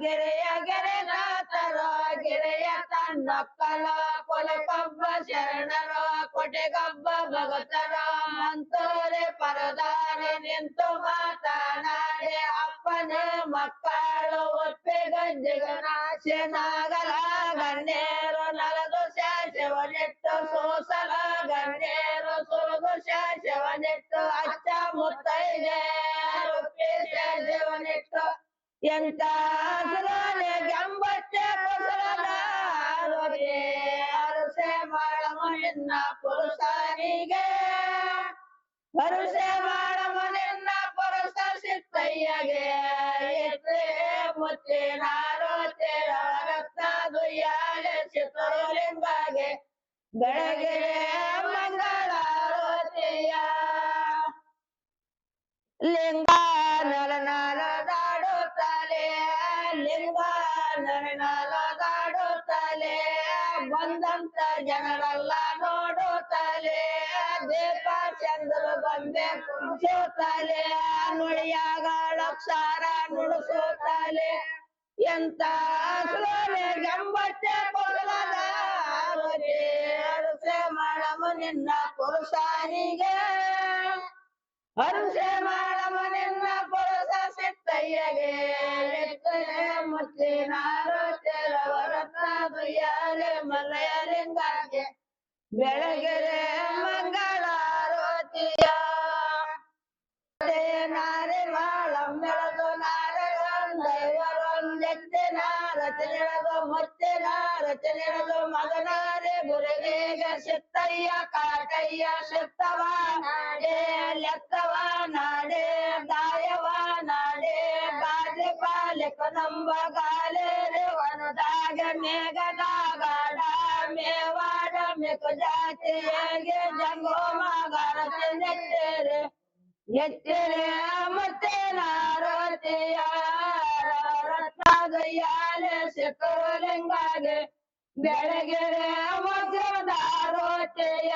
ಗೆರೆಯ ಗೆರೆಗಾತರ ಗೆರೆಯ ತನ್ನಕ್ಕಲ ಕೊಲಕೊಬ್ಬ ಶರಣರ ಕೊಟೆಗೊಬ್ಬ ಭಗತರ ಮಂತೋರೆ ಪರದಾರೆ ನಿಂತು ಮಾತನಾಡೆ ಅಪ್ಪನ ಮಕ್ಕಳು ಒಪ್ಪೆ ಗಜ್ಜೆಗನಾಶೆ ನಾಗಲ ಗಣ್ಯೇರು ನಲದು ಶಾಸವನಿಟ್ಟು ಸೋಸಲ ಗಣ್ಯೇರು ಸುಲದು ಶಾಸವನಿಟ್ಟು ಅಚ್ಚ ಮುತ್ತೈದೆ ರೂಪಿ ಶಾಸವನಿಟ್ಟು ಎಂತ ಸುರನೆ ಗಂಬಚ್ಚೆ ಕುಸಲದಾರೊರೆ ಅರಸೆ ಮಾಡಮ ನಿನ್ನ ಪುರುಷನಿಗೆ ಭರಸೆ ಮಾಡಮ ನಿನ್ನ ಪುರುಷ ಸಿತ್ತಯ್ಯಗೆ ಎತ್ತೆ ಮುತ್ತಿನಾರೋ ತೇರ ರತ್ನ ದುಯ್ಯಾಲೆ ಚಿತ್ರಲಿಂಗಗೆ ಬೆಳಗ್ಗೆ ಮಂಗಳಾರತಿಯ ಲಿಂಗ ನರನಾಡುತ್ತಲೇ ಲಿಂಗ ನರನಾಡುತ್ತಲೇ ಬಂದಂತ ಜನರೆಲ್ಲ ನೋಡುತ್ತಲೇ ದೀಪ ಚಂದ್ರ ಗೊಂಬೆ ಕುಣಿಸುತ್ತಲೇ ನುಡಿಯಾಗಳ ಅಕ್ಷರ ನುಡಿಸುತ್ತಲೇ ಎಂತ ಸೋನೆ ಗಂಬಚ್ಚೆ ಕೊಡಲದ ಅರಸೆ ಮಾಡಮ ನಿನ್ನ ಪುರುಷನಿಗೆ ಅರುಷೆ ಮಾಡಮ ನಿನ್ನ ಪುರುಷ ಸಿತ್ತಯ್ಯಗೆ ಮುತ್ತಿನಾರು ತೆರವರತ್ನ ದುಯ್ಯಾಲೆ ಮಲಯ ಲಿಂಗಗೆ ಬೆಳಗೆರೆ ಮಂಗಳಾರತಿಯ ನಾರೆ ಮಾಳಂ ಬೆಳೆದು ನಾರೊಂದೈವರೊಂದೆತ್ತೆ ನಾರತಿನಿಳದು ಮತ್ತೆ ನಾರತಿನಿಳದು ಮಗನಾರೆ ಬುರಗೇಗ ಸಿತ್ತಯ್ಯ ಕಾಟಯ್ಯ ಸಿತ್ತವ ನಾಡೆ ಲೆತ್ತವ ನಾಡೆ ದಾಯವ ನಾಡೆ ಬಾಜೆ ಪಾಲಕ ನಂಬ ಗಾಲೇರೆ ವನದಾಗ ಮೇಘದಾಗ ಮೇವಾಡ ಮೆಕ ಜಾತಿಯಾಗೆ ಜಂಗೋಮ ಗರತಿ ನೆಟ್ಟೇರೆ ಎಚ್ಚರೆ ಮತ್ತೆ ನಾರತಿಯ ರತ್ನದಯ್ಯಾಲೆ ಸಿಕ್ಕಲಿಂಗಾಗೆ ಬೆಳಗೆರೆ ವಜ್ರದಾರೋತೆಯ